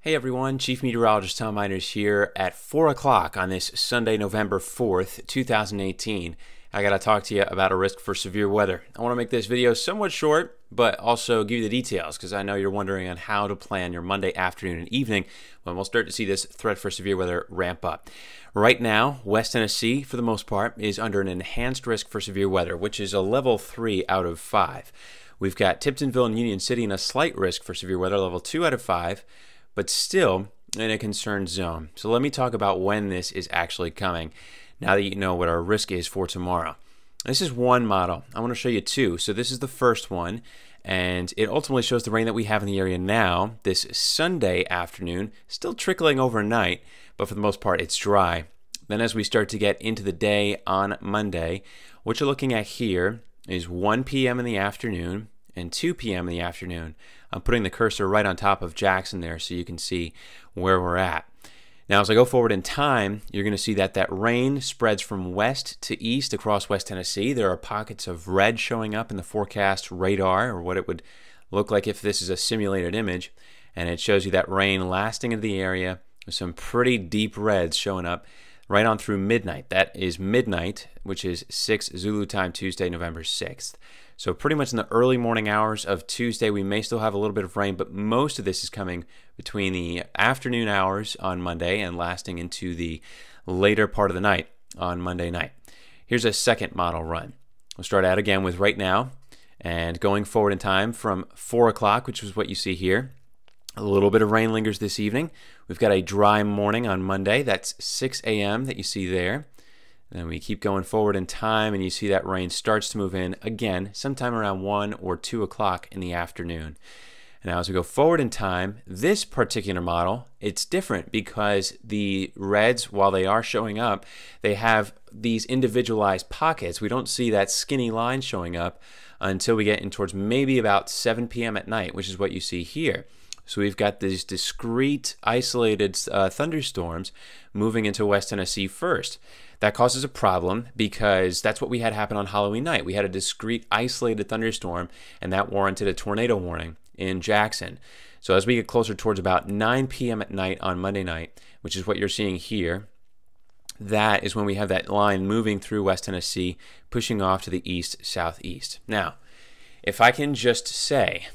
Hey everyone, Chief Meteorologist Tom Miners here at 4 o'clock on this Sunday, November 4th, 2018. I got to talk to you about a risk for severe weather. I want to make this video somewhat short, but also give you the details because I know you're wondering on how to plan your Monday afternoon and evening when we'll start to see this threat for severe weather ramp up. Right now, West Tennessee, for the most part, is under an enhanced risk for severe weather, which is a level 3 out of 5. We've got Tiptonville and Union City in a slight risk for severe weather, level 2 out of 5. But still in a concerned zone. So let me talk about when this is actually coming, now that you know what our risk is for tomorrow. This is one model. I want to show you two. So this is the first one, and it ultimately shows the rain that we have in the area now, this Sunday afternoon, still trickling overnight, but for the most part it's dry. Then as we start to get into the day on Monday, what you're looking at here is 1 p.m. in the afternoon and 2 p.m. in the afternoon. I'm putting the cursor right on top of Jackson there so you can see where we're at. Now as I go forward in time, you're going to see that rain spreads from west to east across West Tennessee. There are pockets of red showing up in the forecast radar, or what it would look like if this is a simulated image, and it shows you that rain lasting in the area with some pretty deep reds showing up right on through midnight. That is midnight, which is 6 Zulu time, Tuesday, November 6th. So pretty much in the early morning hours of Tuesday, we may still have a little bit of rain, but most of this is coming between the afternoon hours on Monday and lasting into the later part of the night on Monday night. Here's a second model run. We'll start out again with right now and going forward in time from 4 o'clock, which is what you see here. A little bit of rain lingers this evening. We've got a dry morning on Monday. That's 6 a.m. that you see there. Then we keep going forward in time, and you see that rain starts to move in again sometime around 1 or 2 o'clock in the afternoon. And now as we go forward in time, this particular model, it's different because the reds, while they are showing up, they have these individualized pockets. We don't see that skinny line showing up until we get in towards maybe about 7 p.m. at night, which is what you see here. So we've got these discrete, isolated thunderstorms moving into West Tennessee first. That causes a problem because that's what we had happen on Halloween night. We had a discrete, isolated thunderstorm, and that warranted a tornado warning in Jackson. So as we get closer towards about 9 p.m. at night on Monday night, which is what you're seeing here, that is when we have that line moving through West Tennessee, pushing off to the east-southeast. Now, if I can just say,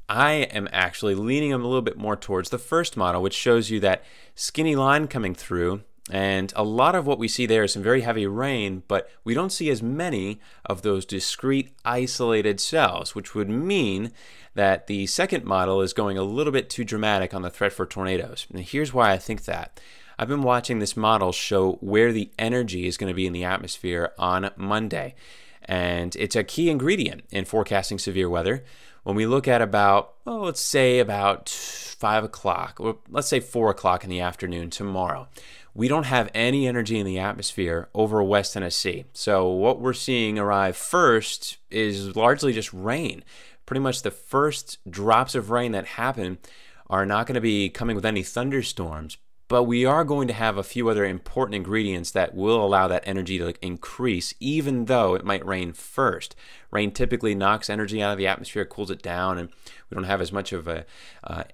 I am actually leaning a little bit more towards the first model, which shows you that skinny line coming through, and a lot of what we see there is some very heavy rain, but we don't see as many of those discrete isolated cells, which would mean that the second model is going a little bit too dramatic on the threat for tornadoes. And here's why I think that. I've been watching this model show where the energy is going to be in the atmosphere on Monday, and it's a key ingredient in forecasting severe weather. When we look at about, let's say about 5 o'clock, or let's say 4 o'clock in the afternoon tomorrow, we don't have any energy in the atmosphere over West Tennessee. So what we're seeing arrive first is largely just rain. Pretty much the first drops of rain that happen are not going to be coming with any thunderstorms, but we are going to have a few other important ingredients that will allow that energy to increase, even though it might rain first. Rain typically knocks energy out of the atmosphere, cools it down, and we don't have as much of a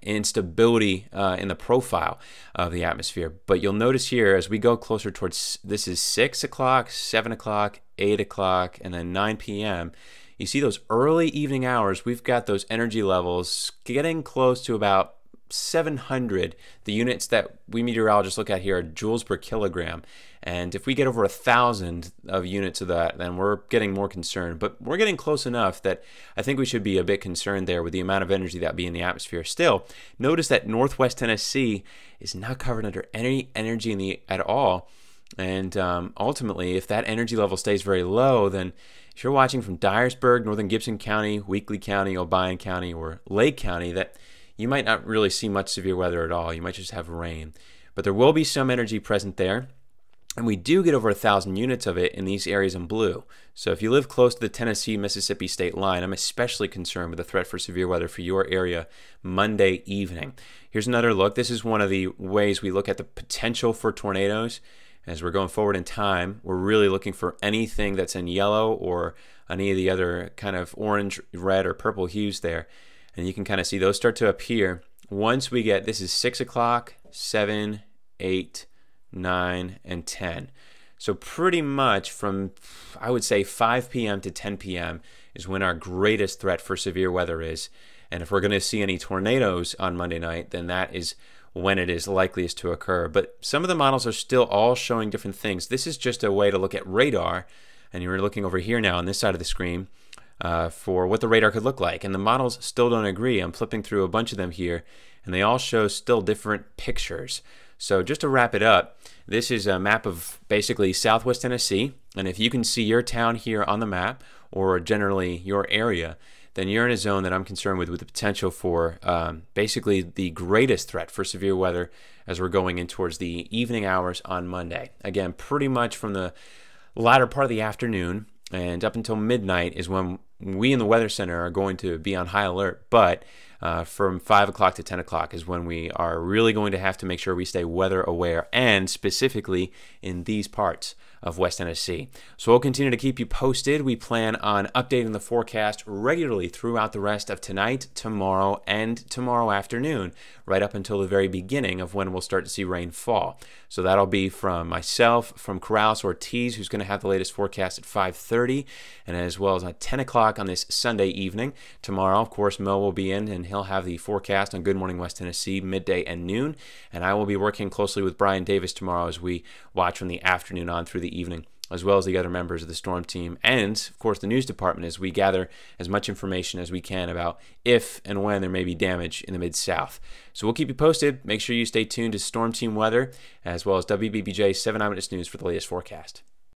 instability in the profile of the atmosphere. But you'll notice here, as we go closer towards, this is 6 o'clock, 7 o'clock, 8 o'clock, and then 9 p.m., you see those early evening hours, we've got those energy levels getting close to about 700. The units that we meteorologists look at here are joules per kilogram, and if we get over 1,000 of units of that, then we're getting more concerned. But we're getting close enough that I think we should be a bit concerned there with the amount of energy that be in the atmosphere. Still, notice that Northwest Tennessee is not covered under any energy at all, and ultimately, if that energy level stays very low, then if you're watching from Dyersburg, Northern Gibson County, Weakley County, Obion County, or Lake County, that you might not really see much severe weather at all. You might just have rain. But there will be some energy present there. And we do get over 1,000 units of it in these areas in blue. So if you live close to the Tennessee-Mississippi state line, I'm especially concerned with the threat for severe weather for your area Monday evening. Here's another look. This is one of the ways we look at the potential for tornadoes. As we're going forward in time, we're really looking for anything that's in yellow or any of the other kind of orange, red, or purple hues there. And you can kind of see those start to appear once we get, this is 6 o'clock, 7, 8, 9, and 10. So pretty much from, I would say, 5 p.m. to 10 p.m. is when our greatest threat for severe weather is. And if we're going to see any tornadoes on Monday night, then that is when it is likeliest to occur. But some of the models are still all showing different things. This is just a way to look at radar, and you're looking over here now on this side of the screen for what the radar could look like. And the models still don't agree. I'm flipping through a bunch of them here, and they all show still different pictures. So just to wrap it up, this is a map of basically Southwest Tennessee, and if you can see your town here on the map, or generally your area, then you're in a zone that I'm concerned with the potential for basically the greatest threat for severe weather as we're going in towards the evening hours on Monday. Again, pretty much from the latter part of the afternoon and up until midnight is when we in the Weather Center are going to be on high alert, but from 5 o'clock to 10 o'clock is when we are really going to have to make sure we stay weather aware, and specifically in these parts of West Tennessee. So we'll continue to keep you posted. We plan on updating the forecast regularly throughout the rest of tonight, tomorrow, and tomorrow afternoon, right up until the very beginning of when we'll start to see rain fall. So that'll be from myself, from Corrales Ortiz, who's going to have the latest forecast at 5:30, and as well as at 10 o'clock on this Sunday evening. Tomorrow, of course, Mo will be in, and he'll have the forecast on Good Morning West Tennessee midday and noon, and I will be working closely with Brian Davis tomorrow as we watch from the afternoon on through the evening, as well as the other members of the storm team and, of course, the news department, as we gather as much information as we can about if and when there may be damage in the Mid-South. So we'll keep you posted. Make sure you stay tuned to Storm Team Weather, as well as WBBJ 7 Eyewitness News for the latest forecast.